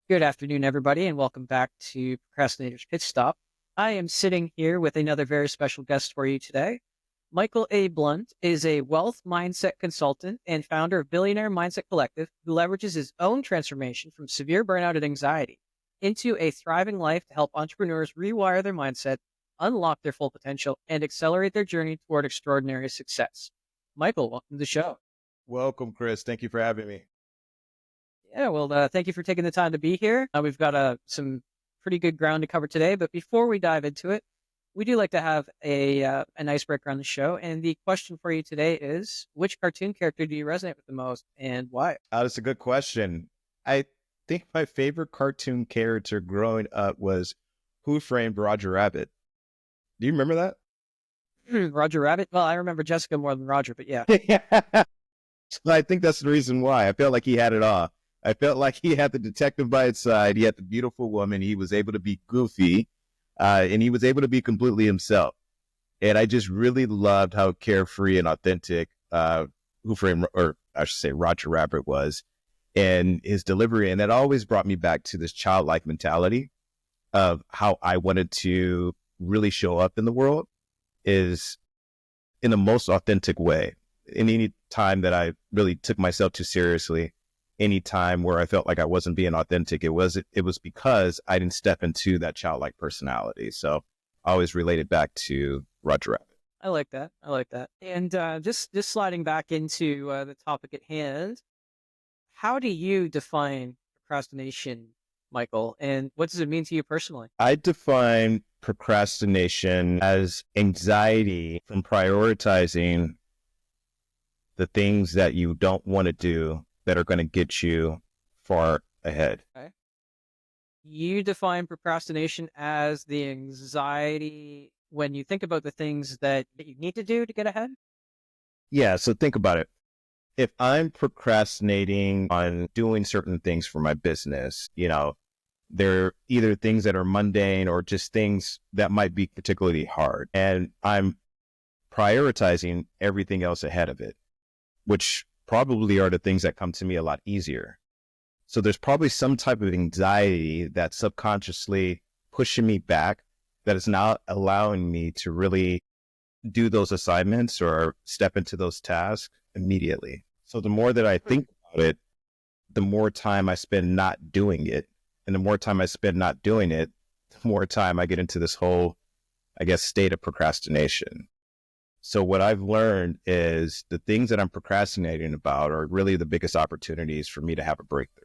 Good afternoon, everybody, and welcome back to Procrastinator's Pitch Stop. I am sitting here with another very special guest for you today. Michael A. Blunt is a wealth mindset consultant and founder of Billionaire Mindset Collective, who leverages his own transformation from severe burnout and anxiety into a thriving life to help entrepreneurs rewire their mindset, unlock their full potential, and accelerate their journey toward extraordinary success. Michael, welcome to the show. Welcome, Chris. Thank you for having me. Yeah, well, thank you for taking the time to be here. We've got some pretty good ground to cover today, but before we dive into it, we do like to have an icebreaker on the show. And the question for you today is, which cartoon character do you resonate with the most, and why? That's a good question. I think my favorite cartoon character growing up was Who Framed Roger Rabbit. Do you remember that? Roger Rabbit. Well, I remember Jessica more than Roger, but yeah. So I think that's the reason why. I felt like he had it all. I felt like he had the detective by his side. He had the beautiful woman. He was able to be goofy, and he was able to be completely himself. And I just really loved how carefree and authentic Who Framed, or I should say, Roger Rabbit was, and his delivery. And that always brought me back to this childlike mentality of how I wanted to really show up in the world is in the most authentic way. In any time that I really took myself too seriously, any time where I felt like I wasn't being authentic, it was because I didn't step into that childlike personality. So I always related back to Roger Rabbit. I like that. I like that. And just sliding back into the topic at hand, how do you define procrastination, Michael? And what does it mean to you personally? I define procrastination as anxiety from prioritizing the things that you don't want to do that are going to get you far ahead. Okay. You define procrastination as the anxiety when you think about the things that you need to do to get ahead. Yeah, so think about it. If I'm procrastinating on doing certain things for my business, they're either things that are mundane or just things that might be particularly hard. And I'm prioritizing everything else ahead of it, which probably are the things that come to me a lot easier. So there's probably some type of anxiety that's subconsciously pushing me back that is not allowing me to really do those assignments or step into those tasks immediately. So the more that I think about it, the more time I spend not doing it. And the more time I spend not doing it, the more time I get into this whole, state of procrastination. So what I've learned is the things that I'm procrastinating about are really the biggest opportunities for me to have a breakthrough.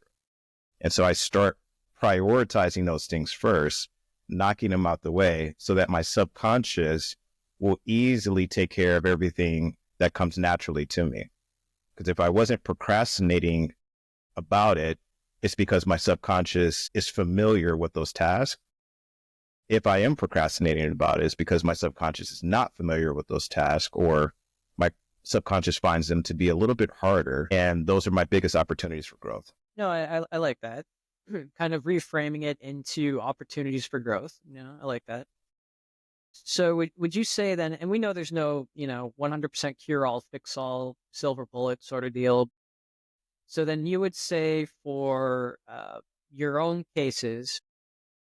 And so I start prioritizing those things first, knocking them out the way so that my subconscious will easily take care of everything that comes naturally to me. Because if I wasn't procrastinating about it, it's because my subconscious is familiar with those tasks. If I am procrastinating about it, it's because my subconscious is not familiar with those tasks, or my subconscious finds them to be a little bit harder. And those are my biggest opportunities for growth. No, I like that. Kind of reframing it into opportunities for growth. I like that. So would you say then, and we know there's no, 100% cure all, fix all, silver bullet sort of deal. So then you would say for your own cases,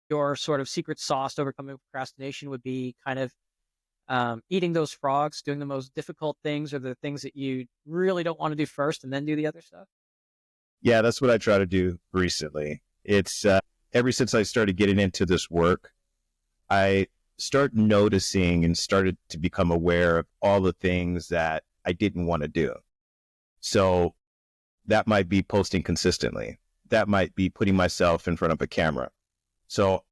your sort of secret sauce to overcoming procrastination would be kind of eating those frogs, doing the most difficult things or the things that you really don't want to do first and then do the other stuff. Yeah, that's what I try to do recently. It's ever since I started getting into this work, I start noticing and started to become aware of all the things that I didn't want to do. So that might be posting consistently. That might be putting myself in front of a camera. So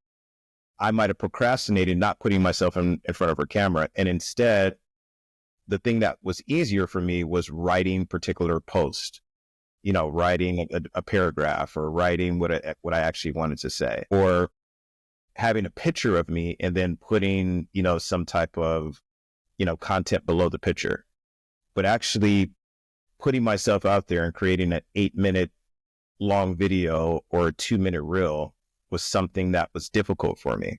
I might have procrastinated not putting myself in front of a camera. And instead, the thing that was easier for me was writing particular posts, writing a paragraph or writing what I actually wanted to say, or having a picture of me and then putting, some type of, content below the picture, but actually putting myself out there and creating an 8-minute long video or a 2-minute reel was something that was difficult for me.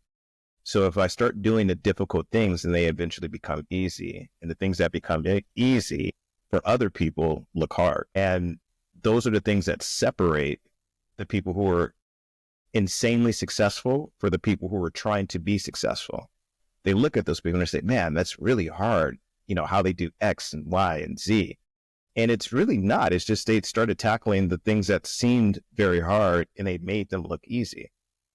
So if I start doing the difficult things, then they eventually become easy. And the things that become easy for other people look hard. And those are the things that separate the people who are insanely successful for the people who are trying to be successful. They look at those people and they say, man, that's really hard, how they do X and Y and Z. And it's really not. It's just they started tackling the things that seemed very hard and they made them look easy.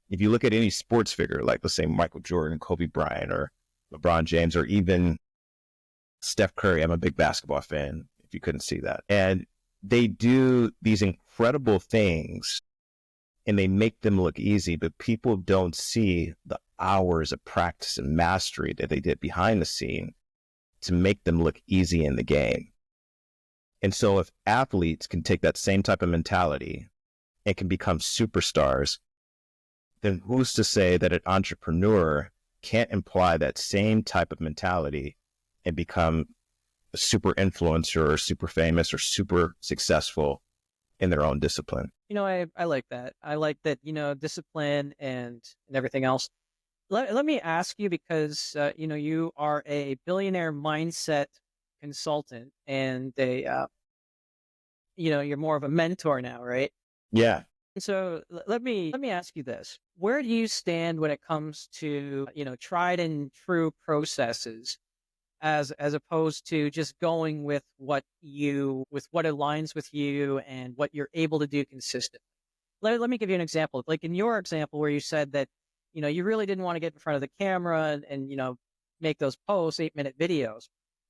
If you look at any sports figure, like let's say Michael Jordan, Kobe Bryant, or LeBron James, or even Steph Curry, I'm a big basketball fan, if you couldn't see that. And they do these incredible things and they make them look easy, but people don't see the hours of practice and mastery that they did behind the scene to make them look easy in the game. And so if athletes can take that same type of mentality and can become superstars, then who's to say that an entrepreneur can't imply that same type of mentality and become a super influencer or super famous or super successful in their own discipline? I like that. I like that, discipline and everything else. Let me ask you, because, you are a billionaire mindset consultant and you're more of a mentor now, right? Yeah. So let me ask you this. Where do you stand when it comes to, tried and true processes as opposed to just going with what aligns with you and what you're able to do consistently? Let me give you an example. Like in your example where you said that, you really didn't want to get in front of the camera and make those posts, 8-minute videos,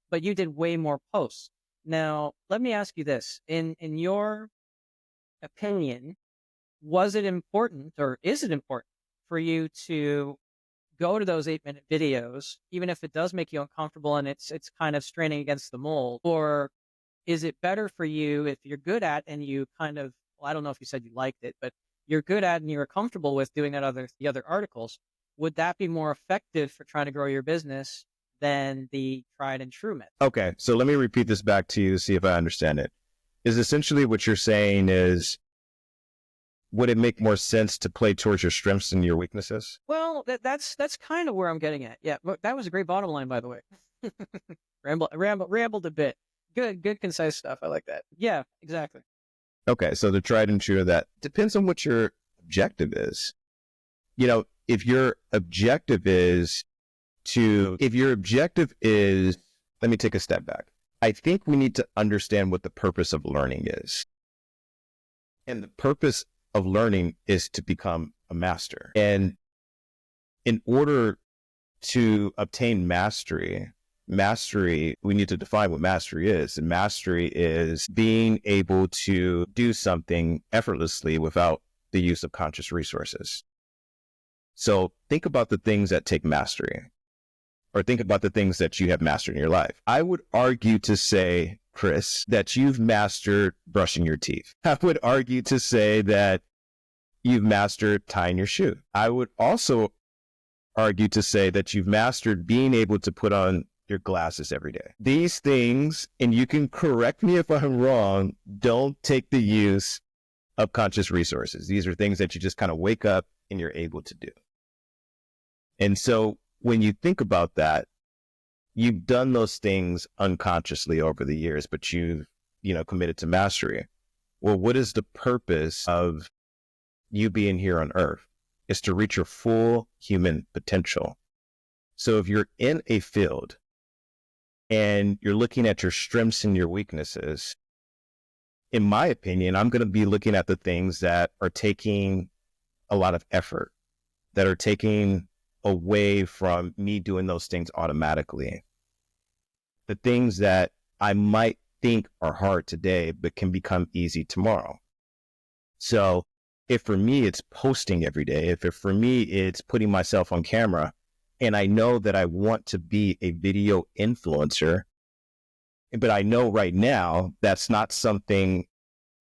but you did way more posts. Now, let me ask you this. In your opinion, was it important or is it important for you to go to those 8-minute videos, even if it does make you uncomfortable and it's kind of straining against the mold? Or is it better for you if you're good at and you kind of, well, I don't know if you said you liked it, but you're good at and you're comfortable with doing the other articles, would that be more effective for trying to grow your business than the tried and true method? Okay. So let me repeat this back to you to see if I understand it. Is essentially what you're saying is, would it make more sense to play towards your strengths and your weaknesses? Well, that's kind of where I'm getting at. Yeah, but that was a great bottom line, by the way. Rambled a bit. Good, concise stuff. I like that. Yeah, exactly. Okay. So the tried and true of that depends on what your objective is. If your objective is let me take a step back. I think we need to understand what the purpose of learning is. And the purpose of learning is to become a master. And in order to obtain mastery, we need to define what mastery is. And mastery is being able to do something effortlessly without the use of conscious resources. So think about the things that take mastery, or think about the things that you have mastered in your life. I would argue to say, Chris, that you've mastered brushing your teeth. I would argue to say that you've mastered tying your shoe. I would also argue to say that you've mastered being able to put on your glasses every day. These things, and you can correct me if I'm wrong, don't take the use of conscious resources. These are things that you just kind of wake up and you're able to do. And so when you think about that, you've done those things unconsciously over the years, but you've, committed to mastery. Well, what is the purpose of you being here on earth? Is to reach your full human potential. So if you're in a field and you're looking at your strengths and your weaknesses, in my opinion, I'm going to be looking at the things that are taking a lot of effort, that are taking away from me doing those things automatically. The things that I might think are hard today, but can become easy tomorrow. So if for me, it's posting every day, if for me, it's putting myself on camera, and I know that I want to be a video influencer, but I know right now that's not something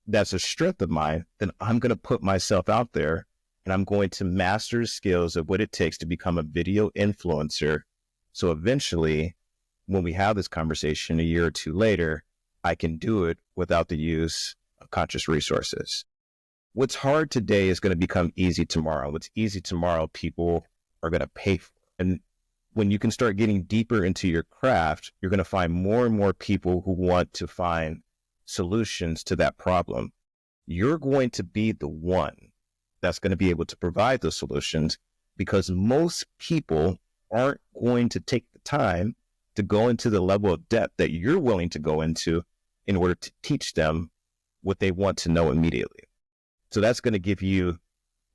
that's a strength of mine, then I'm going to put myself out there and I'm going to master the skills of what it takes to become a video influencer. So eventually, when we have this conversation a year or two later, I can do it without the use of conscious resources. What's hard today is going to become easy tomorrow. What's easy tomorrow, people are going to pay for. And when you can start getting deeper into your craft, you're going to find more and more people who want to find solutions to that problem. You're going to be the one that's going to be able to provide those solutions, because most people aren't going to take the time to go into the level of depth that you're willing to go into in order to teach them what they want to know immediately. So that's going to give you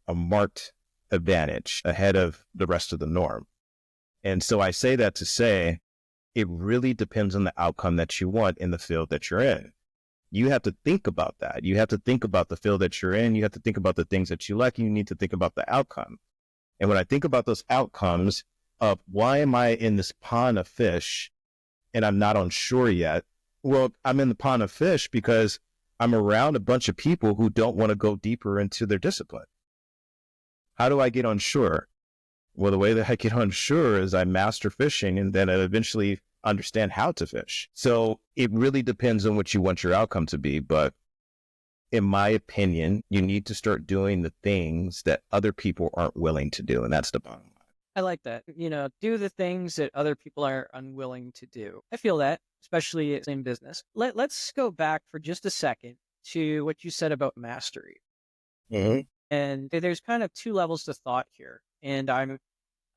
a marked advantage ahead of the rest of the norm. And so I say that to say, it really depends on the outcome that you want in the field that you're in. You have to think about that. You have to think about the field that you're in. You have to think about the things that you like. And you need to think about the outcome. And when I think about those outcomes of why am I in this pond of fish and I'm not on shore yet? Well, I'm in the pond of fish because I'm around a bunch of people who don't want to go deeper into their discipline. How do I get on shore? Well, the way that I get on shore is I master fishing, and then I eventually understand how to fish. So it really depends on what you want your outcome to be. But in my opinion, you need to start doing the things that other people aren't willing to do. And that's the bottom line. I like that. Do the things that other people are unwilling to do. I feel that, especially in business. Let's go back for just a second to what you said about mastery. Mm-hmm. And there's kind of two levels to thought here. And I'm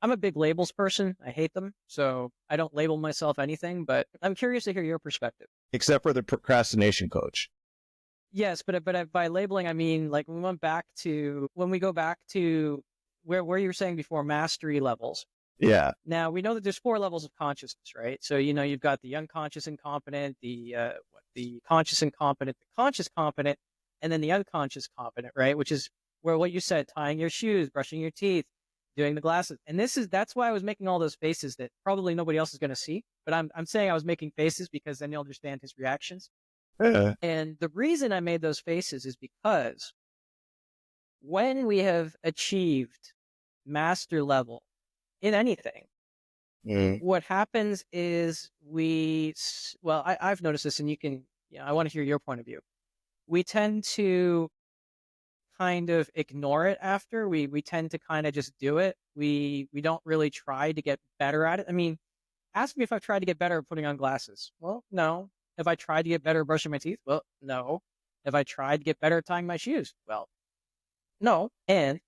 a big labels person. I hate them. So I don't label myself anything, but I'm curious to hear your perspective. Except for the procrastination coach. Yes, but by labeling, I mean, like when we go back to where you were saying before, mastery levels. Yeah. Now we know that there's 4 levels of consciousness, right? So, you've got the unconscious incompetent, the conscious incompetent, the conscious competent, and then the unconscious competent, right? Which is where what you said, tying your shoes, brushing your teeth, doing the glasses. And that's why I was making all those faces that probably nobody else is going to see. But I'm saying I was making faces because then you'll understand his reactions. And the reason I made those faces is because when we have achieved master level in anything, what happens is I've noticed this, and I want to hear your point of view. We tend to kind of ignore it after. We tend to kind of just do it. We don't really try to get better at it. I mean, ask me if I've tried to get better at putting on glasses. Well, no. Have I tried to get better at brushing my teeth? Well, no. Have I tried to get better at tying my shoes? Well, no. And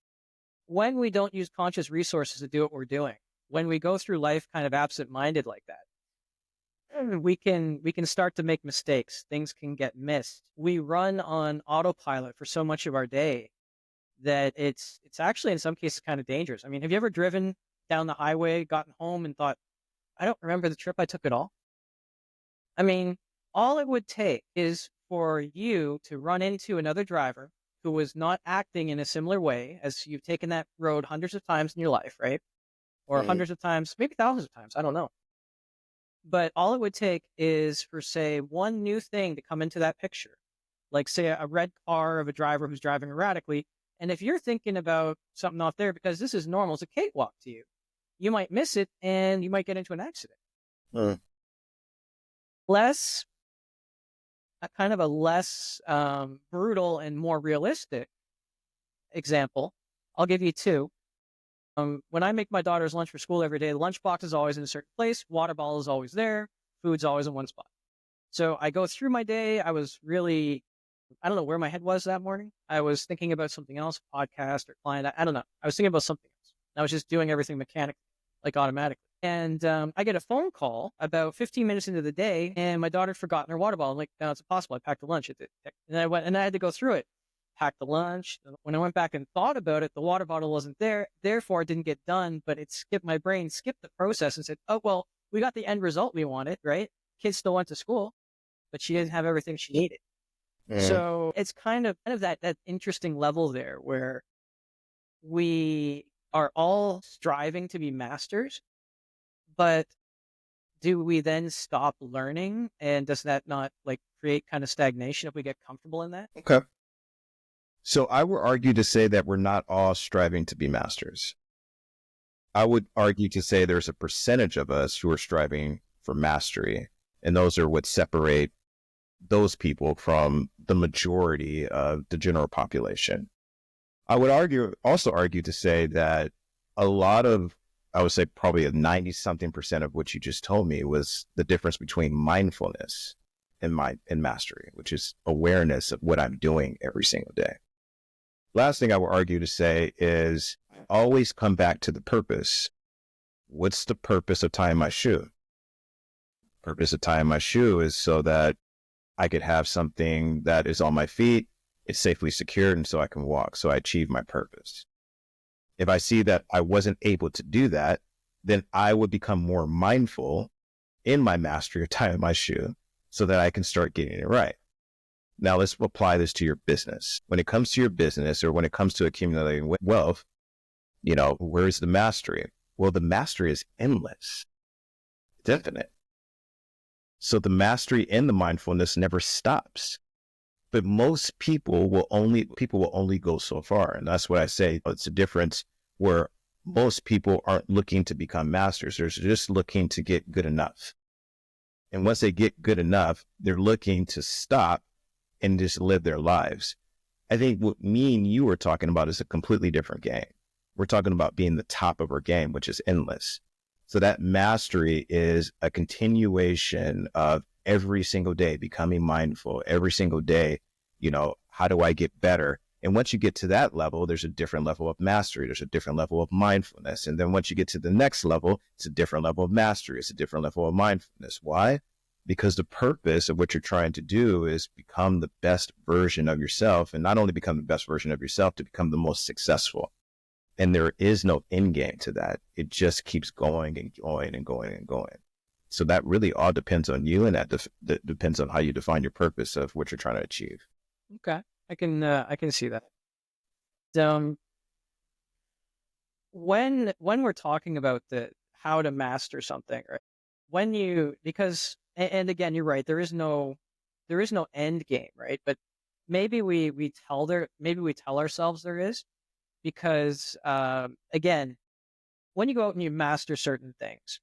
when we don't use conscious resources to do what we're doing, when we go through life kind of absent-minded like that, we can start to make mistakes. Things can get missed. We run on autopilot for so much of our day that it's actually in some cases kind of dangerous. I mean, have you ever driven down the highway, gotten home, and thought, I don't remember the trip I took at all? I mean, all it would take is for you to run into another driver who was not acting in a similar way, as you've taken that road hundreds of times in your life, right? Or hundreds of times, maybe thousands of times, I don't know. But all it would take is for, say, one new thing to come into that picture, like, say, a red car of a driver who's driving erratically. And if you're thinking about something off there, because this is normal, it's a cakewalk to you, you might miss it and you might get into an accident. A less brutal and more realistic example, I'll give you 2. When I make my daughter's lunch for school every day, the lunchbox is always in a certain place, water bottle is always there, food's always in one spot. So I go through my day. I was really, I don't know where my head was that morning. I was thinking about something else, podcast or client. I don't know. I was thinking about something else. I was just doing everything mechanically, like automatically. And I get a phone call about 15 minutes into the day, and my daughter had forgotten her water bottle. I'm like, no, it's impossible. I packed the lunch. And I went, and I had to go through it. Packed the lunch. When I went back and thought about it, the water bottle wasn't there. Therefore, it didn't get done, but my brain skipped the process and said, oh, well, we got the end result we wanted, right? Kids still went to school, but she didn't have everything she needed. So it's kind of that interesting level there where we are all striving to be masters, but do we then stop learning? And does that not create kind of stagnation if we get comfortable in that? Okay. So I would argue to say that we're not all striving to be masters. I would argue to say there's a percentage of us who are striving for mastery, and those are what separate those people from the majority of the general population. I would also argue to say that a lot of, I would say probably a 90-something% of what you just told me was the difference between mindfulness and mastery, which is awareness of what I'm doing every single day. Last thing I will argue to say is always come back to the purpose. What's the purpose of tying my shoe? Purpose of tying my shoe is so that I could have something that is on my feet, it's safely secured, and so I can walk. So I achieve my purpose. If I see that I wasn't able to do that, then I would become more mindful in my mastery of tying my shoe so that I can start getting it right. Now let's apply this to your business. When it comes to your business or when it comes to accumulating wealth, where's the mastery? Well, the mastery is endless. It's infinite. So the mastery and the mindfulness never stops. But most people will only go so far. And that's what I say. It's a difference where most people aren't looking to become masters. They're just looking to get good enough. And once they get good enough, they're looking to stop and just live their lives. I think what me and you were talking about is a completely different game. We're talking about being the top of our game, which is endless. So that mastery is a continuation of every single day becoming mindful, every single day, how do I get better? And once you get to that level, there's a different level of mastery. There's a different level of mindfulness. And then once you get to the next level, it's a different level of mastery. It's a different level of mindfulness. Why? Because the purpose of what you're trying to do is become the best version of yourself, and not only become the best version of yourself, to become the most successful. And there is no end game to that. It just keeps going and going and going and going. So that really all depends on you, and that depends on how you define your purpose of what you're trying to achieve. Okay, I can see that. Um, when we're talking about the how to master something, right? And again, you're right. There is no end game, right? But maybe we tell ourselves there is, because again, when you go out and you master certain things,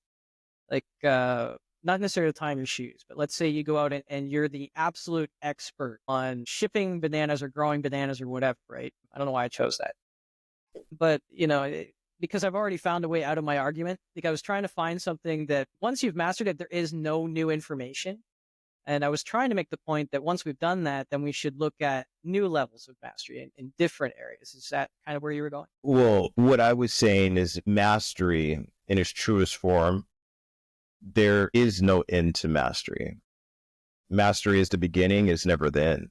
like not necessarily tying your shoes, but let's say you go out and you're the absolute expert on shipping bananas or growing bananas or whatever, right? I don't know why I chose that, but because I've already found a way out of my argument. Like, I was trying to find something that once you've mastered it, there is no new information. And I was trying to make the point that once we've done that, then we should look at new levels of mastery in different areas. Is that kind of where you were going? Well, what I was saying is mastery in its truest form, there is no end to mastery. Mastery is the beginning, is never the end.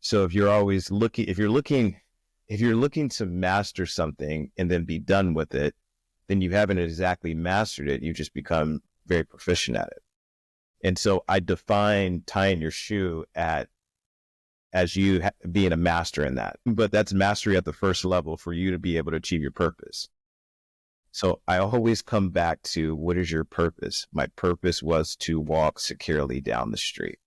So if you're always looking, if you're looking to master something and then be done with it, then you haven't exactly mastered it. You just become very proficient at it. And so I define tying your shoe as you being a master in that. But that's mastery at the first level for you to be able to achieve your purpose. So I always come back to, what is your purpose? My purpose was to walk securely down the street.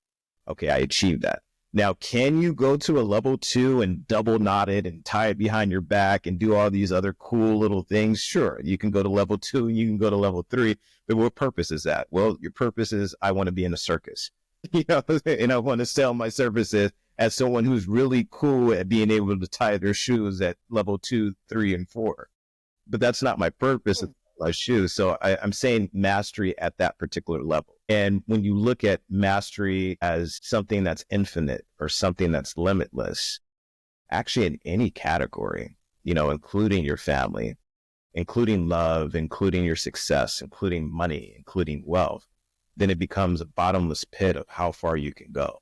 Okay, I achieved that. Now, can you go to a level 2 and double knot it and tie it behind your back and do all these other cool little things? Sure, you can go to level 2 and you can go to level 3, but what purpose is that? Well, your purpose is, I want to be in a circus, and I want to sell my services as someone who's really cool at being able to tie their shoes at level 2, 3, and 4. But that's not my purpose of my shoes. So I'm saying mastery at that particular level. And when you look at mastery as something that's infinite or something that's limitless, actually in any category, including your family, including love, including your success, including money, including wealth, then it becomes a bottomless pit of how far you can go.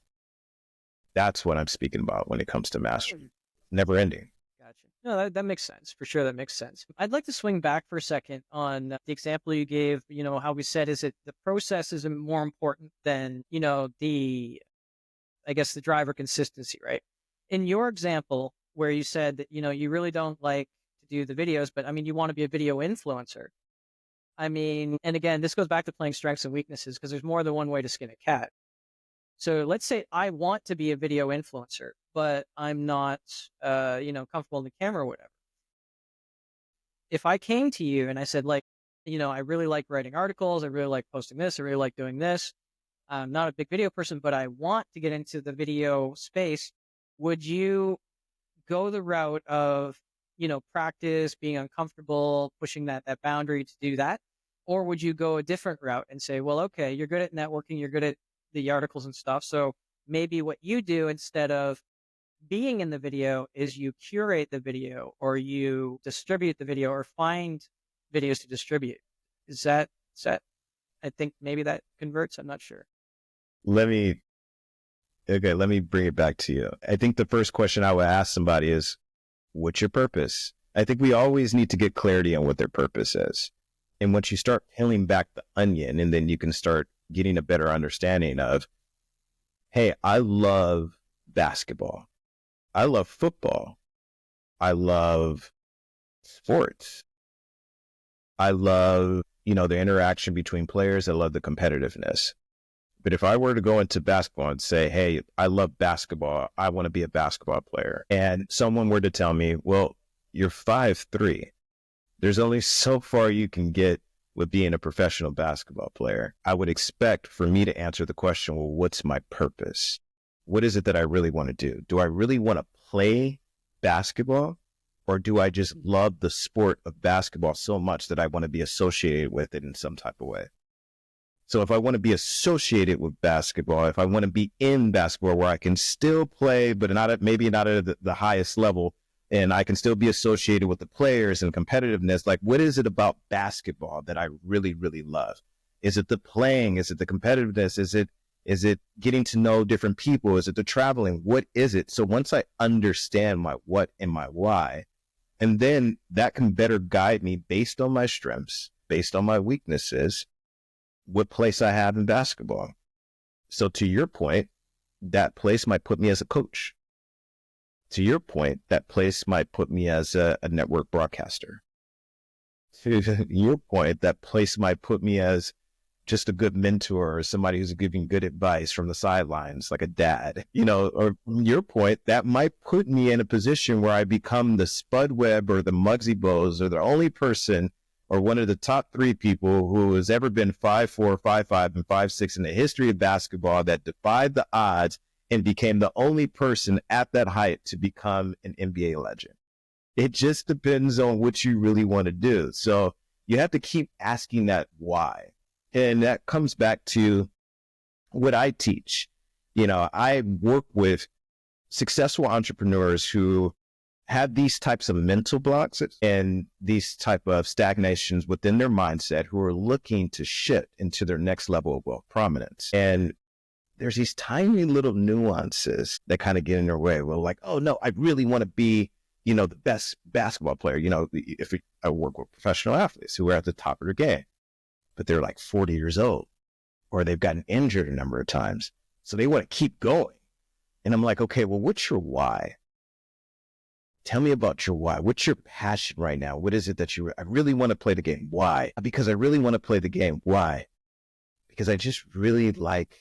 That's what I'm speaking about when it comes to mastery. Never ending. Gotcha. No, that makes sense. For sure, that makes sense. I'd like to swing back for a second on the example you gave, how we said, is it the process is more important than, I guess, the driver consistency, right? In your example, where you said that, you really don't like to do the videos, but I mean, you want to be a video influencer. I mean, and again, this goes back to playing strengths and weaknesses, because there's more than one way to skin a cat. So let's say I want to be a video influencer, but I'm not, comfortable in the camera or whatever. If I came to you and I said, like, I really like writing articles, I really like posting this, I really like doing this. I'm not a big video person, but I want to get into the video space. Would you go the route of, practice, being uncomfortable, pushing that boundary to do that? Or would you go a different route and say, well, okay, you're good at networking, you're good at the articles and stuff. So maybe what you do, instead of being in the video is you curate the video or you distribute the video or find videos to distribute. Is that I think maybe that converts. I'm not sure. Let me, okay, let me bring it back to you. I think the first question I would ask somebody is, what's your purpose? I think we always need to get clarity on what their purpose is. And once you start peeling back the onion, and then you can start getting a better understanding of, hey, I love basketball. I love football. I love sports. I love, the interaction between players. I love the competitiveness. But if I were to go into basketball and say, hey, I love basketball, I want to be a basketball player, and someone were to tell me, well, you're 5'3", there's only so far you can get with being a professional basketball player, I would expect for me to answer the question, well, what's my purpose? What is it that I really want to do? Do I really want to play basketball? Or do I just love the sport of basketball so much that I want to be associated with it in some type of way? So if I want to be associated with basketball, if I want to be in basketball where I can still play, but maybe not at the highest level, and I can still be associated with the players and competitiveness, like what is it about basketball that I really, really love? Is it the playing? Is it the competitiveness? Is it getting to know different people? Is it the traveling? What is it? So once I understand my what and my why, and then that can better guide me based on my strengths, based on my weaknesses, what place I have in basketball. So to your point, that place might put me as a coach. To your point, that place might put me as a network broadcaster. To your point, that place might put me as just a good mentor or somebody who's giving good advice from the sidelines, like a dad, or from your point, that might put me in a position where I become the Spud Webb or the Muggsy Bogues or the only person or one of the top 3 people who has ever been 5'4", 5'5", and 5'6" in the history of basketball that defied the odds and became the only person at that height to become an NBA legend. It just depends on what you really want to do. So you have to keep asking that why. And that comes back to what I teach. I work with successful entrepreneurs who have these types of mental blocks and these type of stagnations within their mindset who are looking to shift into their next level of wealth prominence. And there's these tiny little nuances that kind of get in their way. Well, like, oh no, I really want to be, the best basketball player. If I work with professional athletes who are at the top of their game, but they're like 40 years old, or they've gotten injured a number of times. So they want to keep going. And I'm like, okay, well, what's your why? Tell me about your why. What's your passion right now? What is it that I really want to play the game? Why? Because I really want to play the game. Why? Because I just really like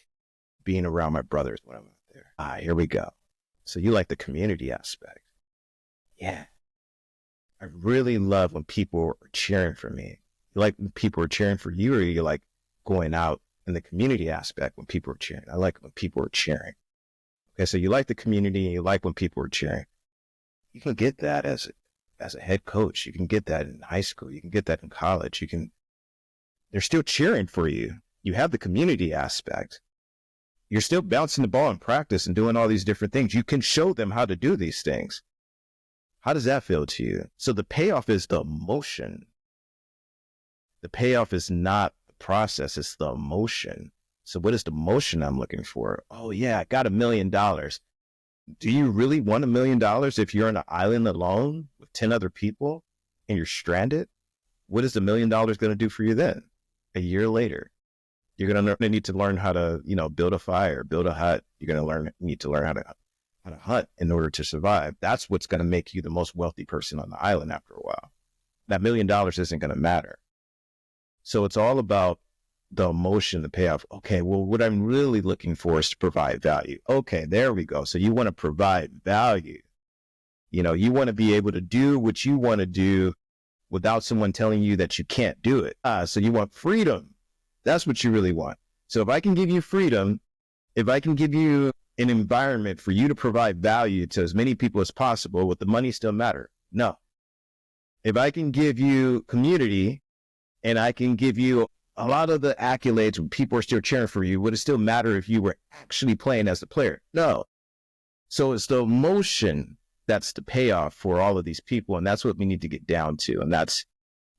being around my brothers when I'm out there. Here we go. So you like the community aspect. Yeah. I really love when people are cheering for me. You like when people are cheering for you, or you like going out in the community aspect when people are cheering? I like when people are cheering. Okay, so you like the community and you like when people are cheering. You can get that as a head coach. You can get that in high school. You can get that in college. They're still cheering for you. You have the community aspect. You're still bouncing the ball in practice and doing all these different things. You can show them how to do these things. How does that feel to you? So the payoff is the emotion. The payoff is not the process, it's the emotion. So what is the emotion I'm looking for? Oh yeah, I got $1 million. Do you really want $1 million if you're on an island alone with 10 other people and you're stranded? What is $1 million going to do for you then? A year later, you're going to need to learn how to, build a fire, build a hut. You're going to need to learn how to hunt in order to survive. That's what's going to make you the most wealthy person on the island after a while. That $1 million isn't going to matter. So it's all about the emotion, the payoff. Okay, well, what I'm really looking for is to provide value. Okay, there we go. So you want to provide value. You want to be able to do what you want to do without someone telling you that you can't do it. So you want freedom. That's what you really want. So if I can give you freedom, if I can give you an environment for you to provide value to as many people as possible, would the money still matter? No. If I can give you community and I can give you a lot of the accolades when people are still cheering for you, would it still matter if you were actually playing as a player? No. So it's the emotion that's the payoff for all of these people. And that's what we need to get down to. And that's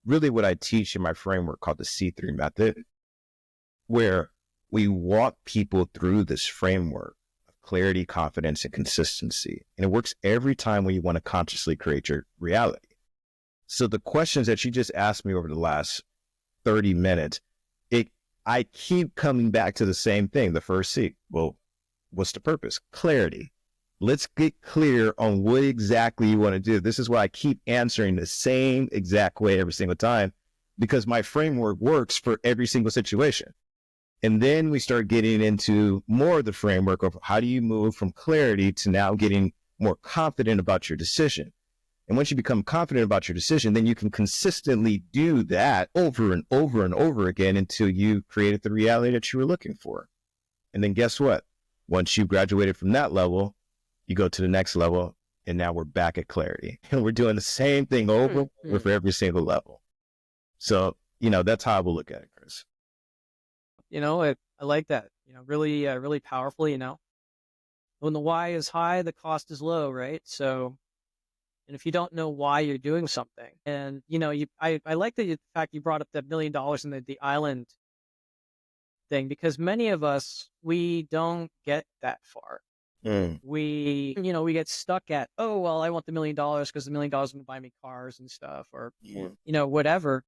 really what I teach in my framework called the C3 method, where we walk people through this framework of clarity, confidence, and consistency. And it works every time when you want to consciously create your reality. So the questions that you just asked me over the last 30 minutes, I keep coming back to the same thing, the first C. Well, what's the purpose? Clarity. Let's get clear on what exactly you want to do. This is why I keep answering the same exact way every single time, because my framework works for every single situation. And then we start getting into more of the framework of how do you move from clarity to now getting more confident about your decision. And once you become confident about your decision, then you can consistently do that over and over and over again until you created the reality that you were looking for. And then guess what? Once you graduated from that level, you go to the next level, and now we're back at clarity. And we're doing the same thing over and over for every single level. So, that's how I will look at it, Chris. I like that, really, really powerful, when the why is high, the cost is low, right? So, and if you don't know why you're doing something, and I like the fact you brought up that $1 million and the island thing, because many of us, we don't get that far. We get stuck at, oh, well, I want the $1 million because the $1 million is going to buy me cars and stuff, or whatever.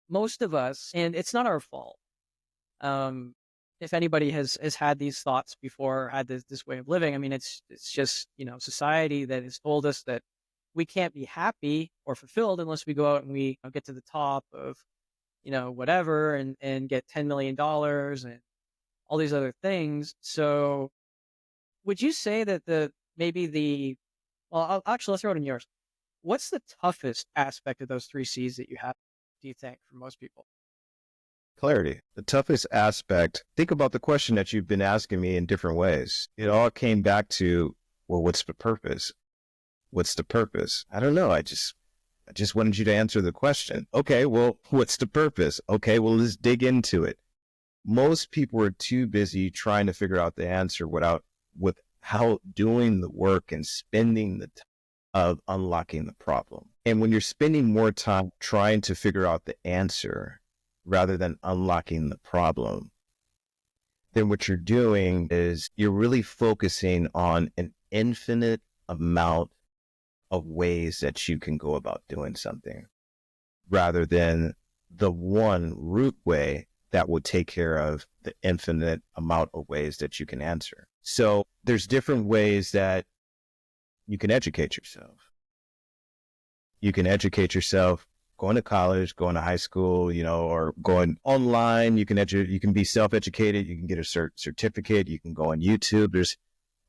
Most of us, and it's not our fault. If anybody has had these thoughts before, had this way of living, I mean, it's just society that has told us that we can't be happy or fulfilled unless we go out and we get to the top of whatever and get $10 million and all these other things. So would you say that actually, let's throw it in yours. What's the toughest aspect of those 3 C's that you have, do you think, for most people? Clarity. The toughest aspect, think about the question that you've been asking me in different ways. It all came back to, well, what's the purpose? What's the purpose? I don't know. I just wanted you to answer the question. Okay, well, what's the purpose? Okay, well, let's dig into it. Most people are too busy trying to figure out the answer without doing the work and spending the time of unlocking the problem. And when you're spending more time trying to figure out the answer rather than unlocking the problem, then what you're doing is you're really focusing on an infinite amount of ways that you can go about doing something rather than the one root way that will take care of the infinite amount of ways that you can answer. So there's different ways that you can educate yourself. You can educate yourself going to college, going to high school, or going online. You can be self-educated. You can get a certificate. You can go on YouTube. There's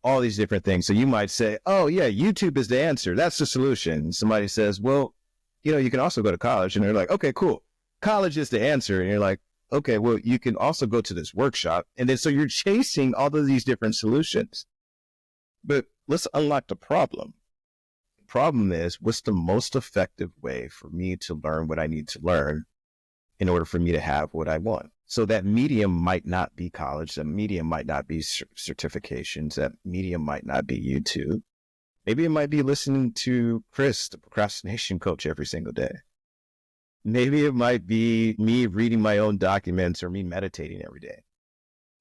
all these different things. So you might say, oh yeah, YouTube is the answer. That's the solution. Somebody says, well, you can also go to college. And they're like, okay, cool. College is the answer. And you're like, okay, well, you can also go to this workshop. And then so you're chasing all of these different solutions. But let's unlock the problem. The problem is, what's the most effective way for me to learn what I need to learn in order for me to have what I want? So that medium might not be college. That medium might not be certifications. That medium might not be YouTube. Maybe it might be listening to Chris, the procrastination coach, every single day. Maybe it might be me reading my own documents or me meditating every day.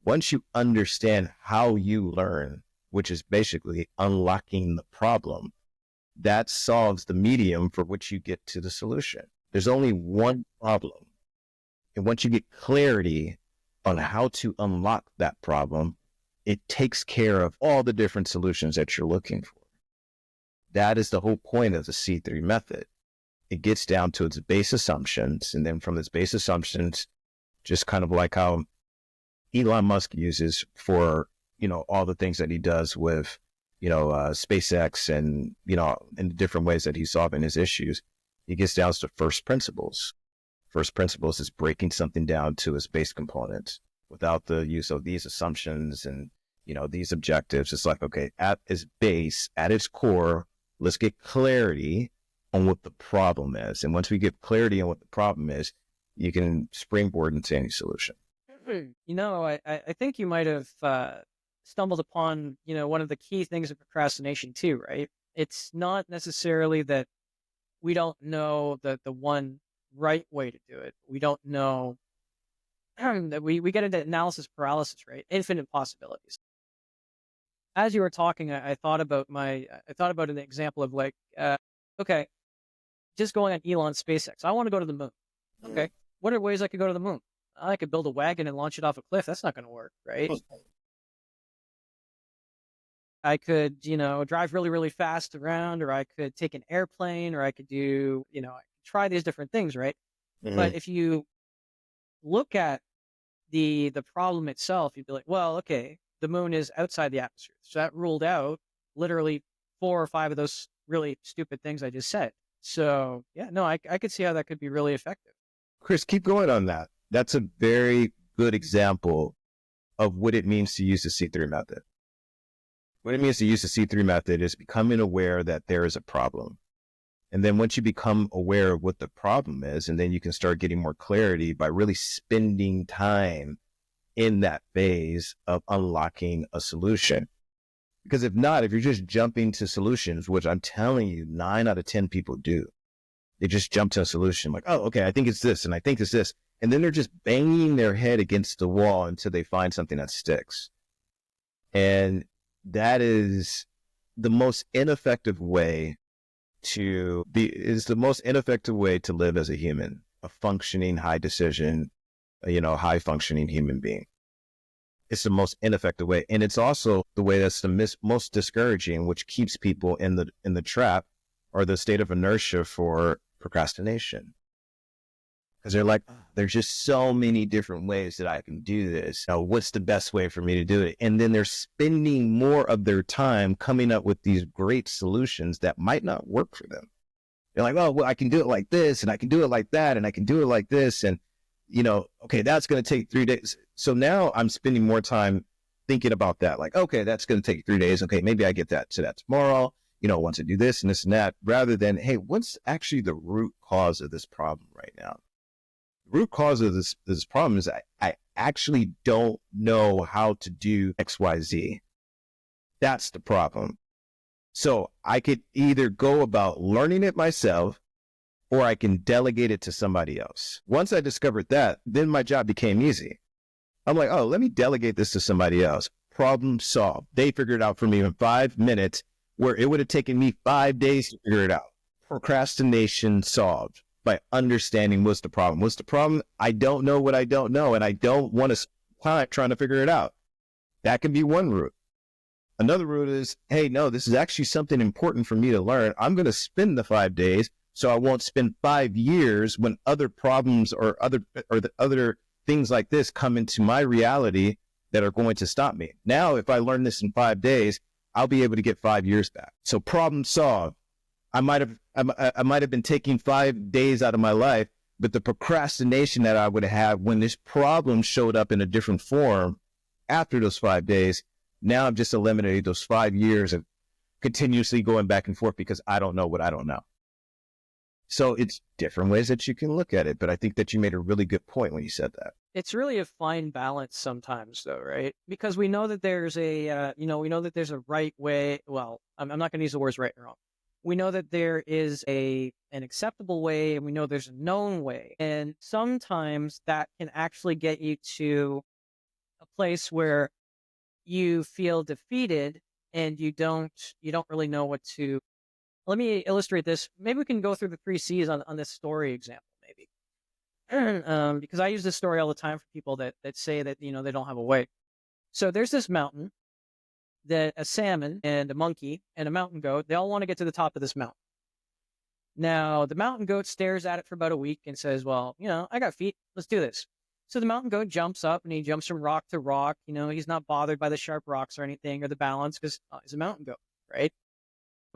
Once you understand how you learn, which is basically unlocking the problem, that solves the medium for which you get to the solution. There's only one problem. And once you get clarity on how to unlock that problem, it takes care of all the different solutions that you're looking for. That is the whole point of the C3 method. It gets down to its base assumptions. And then from its base assumptions, just kind of like how Elon Musk uses for, all the things that he does with, SpaceX and, in the different ways that he's solving his issues, he gets down to first principles. First principles is breaking something down to its base components without the use of these assumptions and, these objectives. It's like, okay, at its base, at its core, let's get clarity on what the problem is. And once we get clarity on what the problem is, you can springboard into any solution. I think you might have stumbled upon, one of the key things of procrastination too, right? It's not necessarily that we don't know the one right way to do it. We don't know that we get into analysis paralysis, right? Infinite possibilities. As you were talking, I thought about I thought about an example of like, okay, just going on Elon's SpaceX. I want to go to the moon. Okay, what are ways I could go to the moon? I could build a wagon and launch it off a cliff. That's not going to work, right? I could, drive really, really fast around, or I could take an airplane, or I could do, I could try these different things, right? Hmm. But if you look at the problem itself, you'd be like, well, okay, the moon is outside the atmosphere. So that ruled out literally 4 or 5 of those really stupid things I just said. So yeah, no, I could see how that could be really effective. Chris, keep going on that. That's a very good example of what it means to use the C3 method. What it means to use the C3 method is becoming aware that there is a problem. And then once you become aware of what the problem is, and then you can start getting more clarity by really spending time in that phase of unlocking a solution. Because if not, if you're just jumping to solutions, which I'm telling you, 9 out of 10 people do, they just jump to a solution like, oh, okay, I think it's this, and I think it's this. And then they're just banging their head against the wall until they find something that sticks. And that is the most ineffective way the most ineffective way to live as a human, a functioning, high decision, high functioning human being. It's the most ineffective way. And it's also the way that's the most discouraging, which keeps people in the trap or the state of inertia for procrastination. Because they're like, there's just so many different ways that I can do this. What's the best way for me to do it? And then they're spending more of their time coming up with these great solutions that might not work for them. They're like, oh, well, I can do it like this, and I can do it like that, and I can do it like this. And, okay, that's going to take 3 days. So now I'm spending more time thinking about that. Like, okay, that's going to take 3 days. Okay, maybe I get that to that tomorrow. Once I do this and this and that, rather than, hey, what's actually the root cause of this problem right now? The root cause of this problem is I actually don't know how to do XYZ. That's the problem. So I could either go about learning it myself, or I can delegate it to somebody else. Once I discovered that, then my job became easy. I'm like, oh, let me delegate this to somebody else. Problem solved. They figured it out for me in 5 minutes, where it would have taken me 5 days to figure it out. Procrastination solved by understanding what's the problem. What's the problem? I don't know what I don't know, and I don't want to spend time trying to figure it out. That can be one route. Another route is, hey, no, this is actually something important for me to learn. I'm going to spend the 5 days, so I won't spend 5 years when other problems or the other things like this come into my reality that are going to stop me. Now, if I learn this in 5 days, I'll be able to get 5 years back. So problem solved. I might have been taking 5 days out of my life, but the procrastination that I would have when this problem showed up in a different form after those 5 days, now I've just eliminated those 5 years of continuously going back and forth because I don't know what I don't know. So it's different ways that you can look at it, but I think that you made a really good point when you said that. It's really a fine balance sometimes, though, right? Because we know that there's we know that there's a right way. Well, I'm not going to use the words right and wrong. We know that there is an acceptable way, and we know there's a known way. And sometimes that can actually get you to a place where you feel defeated and you don't really know what to. Let me illustrate this. Maybe we can go through the 3 C's on this story example, maybe. Because I use this story all the time for people that say that, they don't have a way. So there's this mountain that a salmon and a monkey and a mountain goat, they all want to get to the top of this mountain. Now, the mountain goat stares at it for about a week and says, well, I got feet. Let's do this. So the mountain goat jumps up and he jumps from rock to rock. He's not bothered by the sharp rocks or anything or the balance because he's a mountain goat, right?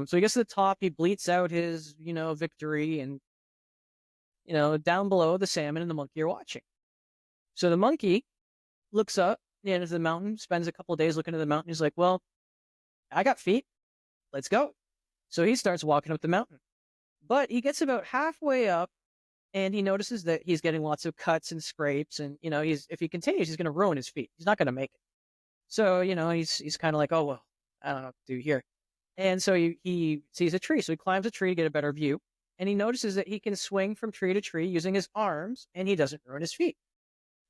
So he gets to the top. He bleats out his, victory. And, down below, the salmon and the monkey are watching. So the monkey looks up the end of the mountain, spends a couple of days looking at the mountain. He's like, well, I got feet. Let's go. So he starts walking up the mountain. But he gets about halfway up and he notices that he's getting lots of cuts and scrapes. And, if he continues, he's going to ruin his feet. He's not going to make it. So, he's kind of like, oh, well, I don't know what to do here. And so he sees a tree. So he climbs a tree to get a better view. And he notices that he can swing from tree to tree using his arms and he doesn't ruin his feet.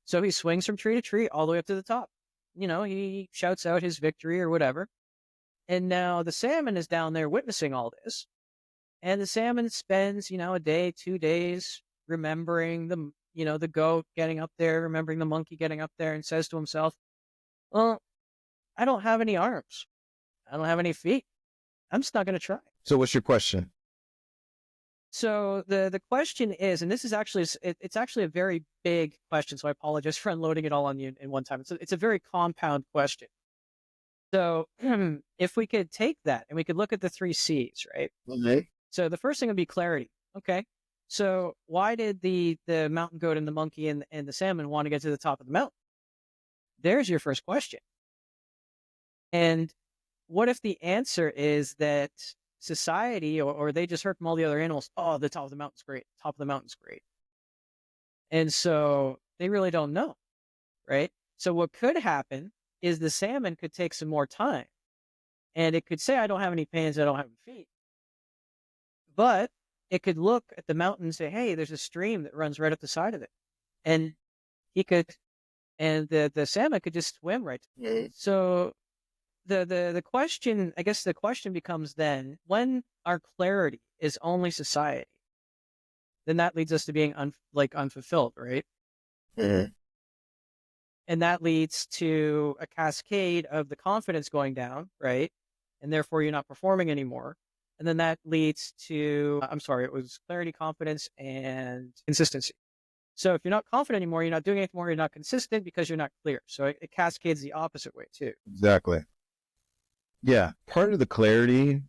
So he swings from tree to tree all the way up to the top. He shouts out his victory or whatever. And now the salmon is down there witnessing all this. And the salmon spends, a day, 2 days remembering the goat getting up there, remembering the monkey getting up there, and says to himself, well, I don't have any arms. I don't have any feet. I'm just not going to try. So what's your question? So the question is, and this is actually it's actually a very big question. So I apologize for unloading it all on you in one time. It's a very compound question. So if we could take that and we could look at the 3 C's, right? Okay. So the first thing would be clarity. Okay. So why did the mountain goat and the monkey and the salmon want to get to the top of the mountain? There's your first question. And what if the answer is that society or they just heard from all the other animals, oh, the top of the mountain's great. Top of the mountain's great. And so they really don't know, right? So what could happen is the salmon could take some more time and it could say, I don't have any pains, I don't have any feet. But it could look at the mountain and say, hey, there's a stream that runs right up the side of it. And he could, and the salmon could just swim right. So the question, I guess the question becomes then, when our clarity is only society, then that leads us to being unfulfilled, right? Mhm. And that leads to a cascade of the confidence going down, right? And therefore you're not performing anymore. And then that leads to, I'm sorry, it was clarity, confidence, and consistency. So if you're not confident anymore, you're not doing it anymore, you're not consistent because you're not clear. So it cascades the opposite way too. Exactly. Yeah. Part of the clarity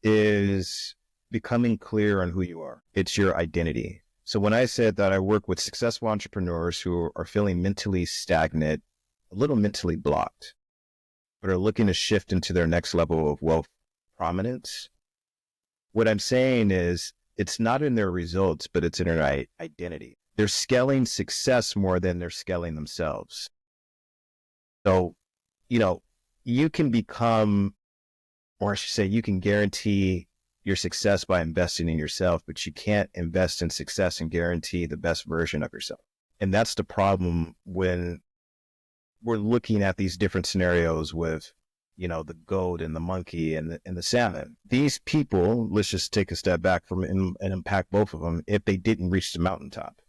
is becoming clear on who you are. It's your identity. So when I said that I work with successful entrepreneurs who are feeling mentally stagnant, a little mentally blocked, but are looking to shift into their next level of wealth prominence, what I'm saying is it's not in their results, but it's in their identity. They're scaling success more than they're scaling themselves. So, you can become, or I should say, you can guarantee your success by investing in yourself, but you can't invest in success and guarantee the best version of yourself. And that's the problem when we're looking at these different scenarios with, the goat and the monkey and the salmon. These people, let's just take a step back from it and unpack both of them. If they didn't reach the mountaintop,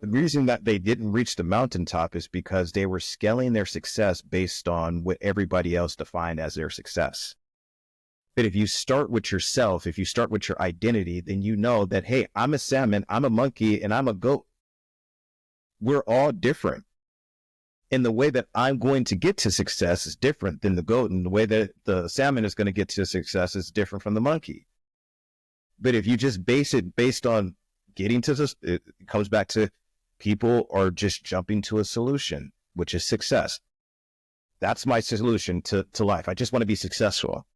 the reason that they didn't reach the mountaintop is because they were scaling their success based on what everybody else defined as their success. But if you start with yourself, if you start with your identity, then you know that, hey, I'm a salmon, I'm a monkey, and I'm a goat. We're all different. And the way that I'm going to get to success is different than the goat, and the way that the salmon is going to get to success is different from the monkey. But if you just base it based on getting to this, it comes back to people are just jumping to a solution, which is success. That's my solution to life. I just want to be successful.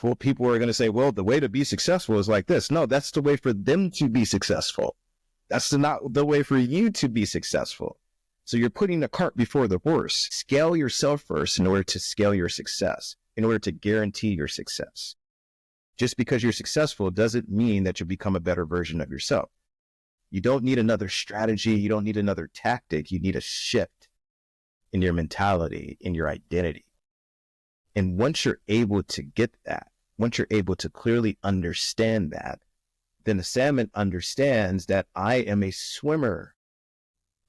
Well, people are going to say, well, the way to be successful is like this. No, that's the way for them to be successful. That's not the way for you to be successful. So you're putting the cart before the horse. Scale yourself first in order to scale your success, in order to guarantee your success. Just because you're successful doesn't mean that you'll become a better version of yourself. You don't need another strategy. You don't need another tactic. You need a shift in your mentality, in your identity. And once you're able to get that, once you're able to clearly understand that, then the salmon understands that I am a swimmer.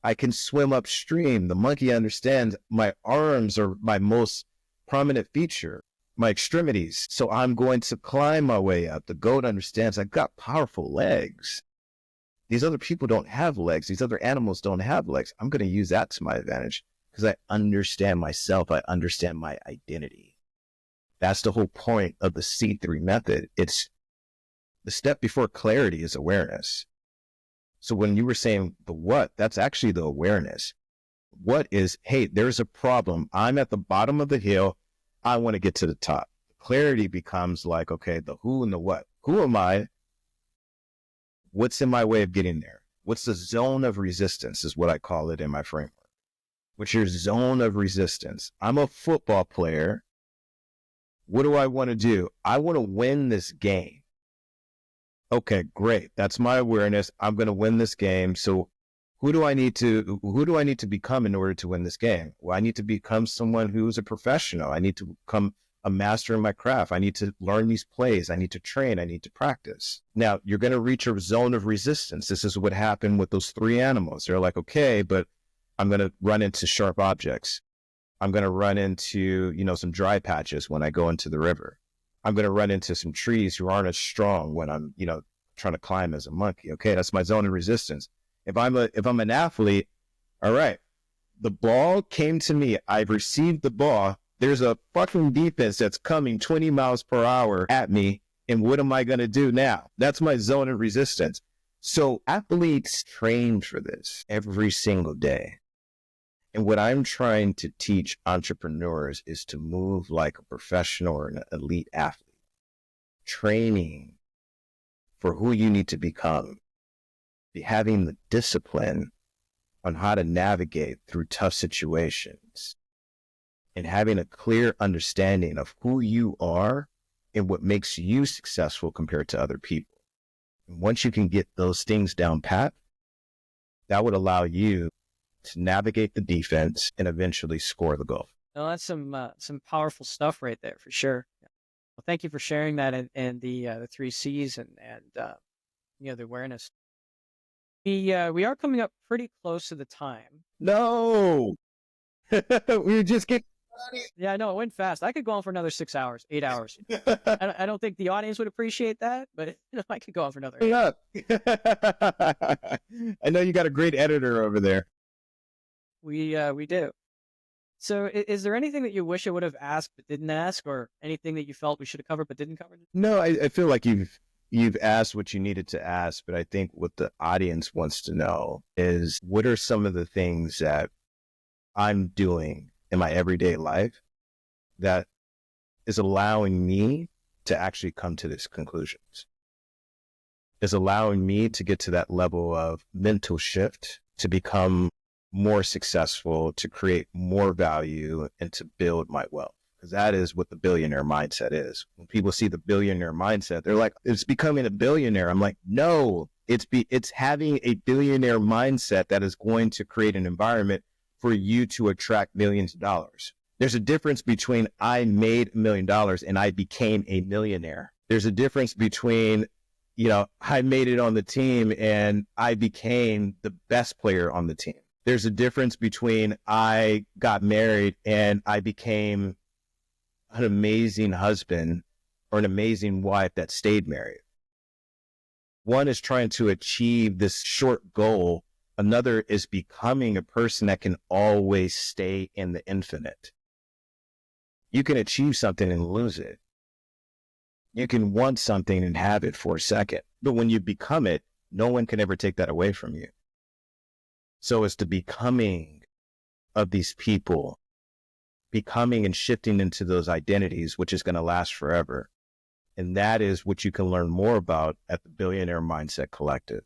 I can swim upstream. The monkey understands my arms are my most prominent feature, my extremities. So I'm going to climb my way up. The goat understands I've got powerful legs. These other people don't have legs. These other animals don't have legs. I'm going to use that to my advantage because I understand myself. I understand my identity. That's the whole point of the C3 method. It's the step before clarity is awareness. So when you were saying the what, that's actually the awareness. What is, hey, there's a problem. I'm at the bottom of the hill. I want to get to the top. Clarity becomes like, okay, the who and the what. Who am I? What's in my way of getting there? What's the zone of resistance is what I call it in my framework. What's your zone of resistance? I'm a football player. What do I want to do? I want to win this game. Okay, great. That's my awareness. I'm going to win this game. So who do I need to become in order to win this game? Well, I need to become someone who's a professional. I need to become a master in my craft. I need to learn these plays. I need to train. I need to practice. Now, you're going to reach a zone of resistance. This is what happened with those three animals. They're like, okay, but I'm going to run into sharp objects. I'm going to run into, some dry patches when I go into the river. I'm going to run into some trees who aren't as strong when I'm, trying to climb as a monkey. Okay, that's my zone of resistance. If I'm an athlete, all right, the ball came to me. I've received the ball. There's a fucking defense that's coming 20 miles per hour at me. And what am I going to do now? That's my zone of resistance. So athletes train for this every single day. And what I'm trying to teach entrepreneurs is to move like a professional or an elite athlete, training for who you need to become, having the discipline on how to navigate through tough situations, and having a clear understanding of who you are and what makes you successful compared to other people. And once you can get those things down pat, that would allow you to navigate the defense and eventually score the goal. No, that's some powerful stuff right there for sure. Well, thank you for sharing that and the three C's and the awareness. We are coming up pretty close to the time. No, we just get. Yeah, no, it went fast. I could go on for another 6 hours, 8 hours. I don't think the audience would appreciate that, but I could go on for another. I know you got a great editor over there. We do. So is there anything that you wish I would have asked but didn't ask, or anything that you felt we should have covered but didn't cover? No, I feel like you've asked what you needed to ask, but I think what the audience wants to know is what are some of the things that I'm doing in my everyday life that is allowing me to actually come to these conclusions, is allowing me to get to that level of mental shift, to become more successful, to create more value, and to build my wealth. Because that is what the billionaire mindset is. When people see the billionaire mindset, they're like, it's becoming a billionaire. I'm like, no, it's having a billionaire mindset that is going to create an environment for you to attract millions of dollars. There's a difference between I made $1 million and I became a millionaire. There's a difference between, I made it on the team and I became the best player on the team. There's a difference between I got married and I became an amazing husband or an amazing wife that stayed married. One is trying to achieve this short goal. Another is becoming a person that can always stay in the infinite. You can achieve something and lose it. You can want something and have it for a second. But when you become it, no one can ever take that away from you. So it's the becoming of these people, becoming and shifting into those identities, which is going to last forever. And that is what you can learn more about at the Billionaire Mindset Collective.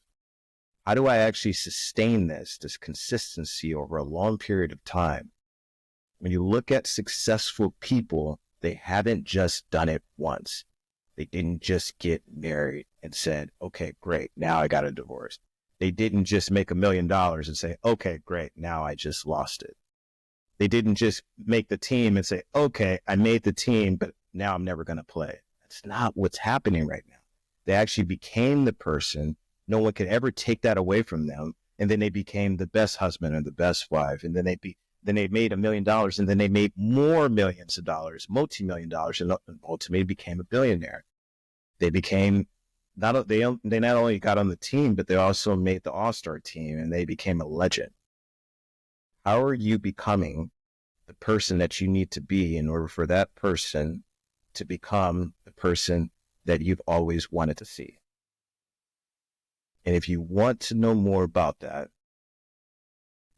How do I actually sustain this consistency over a long period of time? When you look at successful people, they haven't just done it once. They didn't just get married and said, okay, great, now I got a divorce. They didn't just make $1 million and say, okay, great, now I just lost it. They didn't just make the team and say, okay, I made the team, but now I'm never going to play. That's not what's happening right now. They actually became the person. No one could ever take that away from them. And then they became the best husband and the best wife. And then they made $1 million, and then they made more millions of dollars, multi-million dollars, and ultimately became a billionaire. They became they not only got on the team, but they also made the All-Star team, and they became a legend. How are you becoming the person that you need to be in order for that person to become the person that you've always wanted to see? And if you want to know more about that,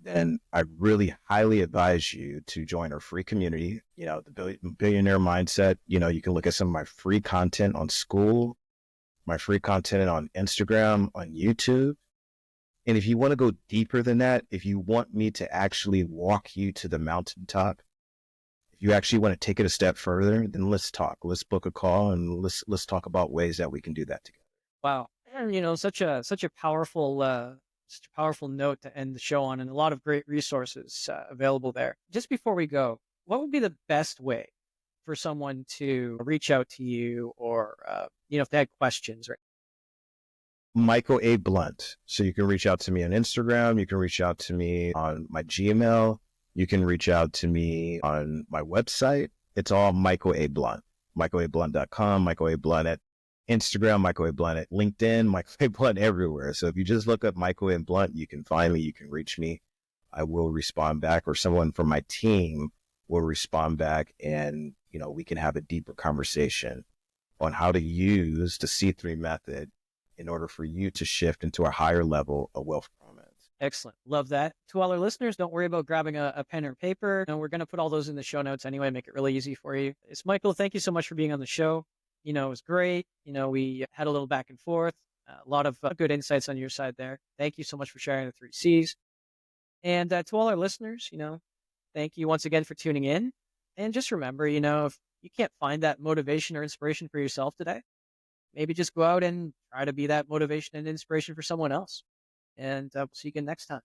then I really highly advise you to join our free community, the Billionaire Mindset. You can look at some of my free content on school, my free content on Instagram, on YouTube. And if you want to go deeper than that, if you want me to actually walk you to the mountaintop, if you actually want to take it a step further, then let's talk. Let's book a call and let's talk about ways that we can do that together. Wow. And, such a powerful note to end the show on, and a lot of great resources available there. Just before we go, what would be the best way for someone to reach out to you, or if they had questions, right? Michael A. Blunt. So you can reach out to me on Instagram. You can reach out to me on my Gmail. You can reach out to me on my website. It's all Michael A. Blunt. MichaelABlunt.com, Michael A. Blunt at Instagram, Michael A. Blunt at LinkedIn, Michael A. Blunt everywhere. So if you just look up Michael A. Blunt, you can find me, you can reach me. I will respond back, or someone from my team will respond back, and we can have a deeper conversation on how to use the C3 method in order for you to shift into a higher level of wealth prominence. Excellent. Love that. To all our listeners, don't worry about grabbing a pen or paper. We're going to put all those in the show notes anyway, make it really easy for you. It's Michael. Thank you so much for being on the show. It was great. We had a little back and forth, a lot of good insights on your side there. Thank you so much for sharing the 3 C's. And to all our listeners, thank you once again for tuning in. And just remember, if you can't find that motivation or inspiration for yourself today, maybe just go out and try to be that motivation and inspiration for someone else. And we'll see you again next time.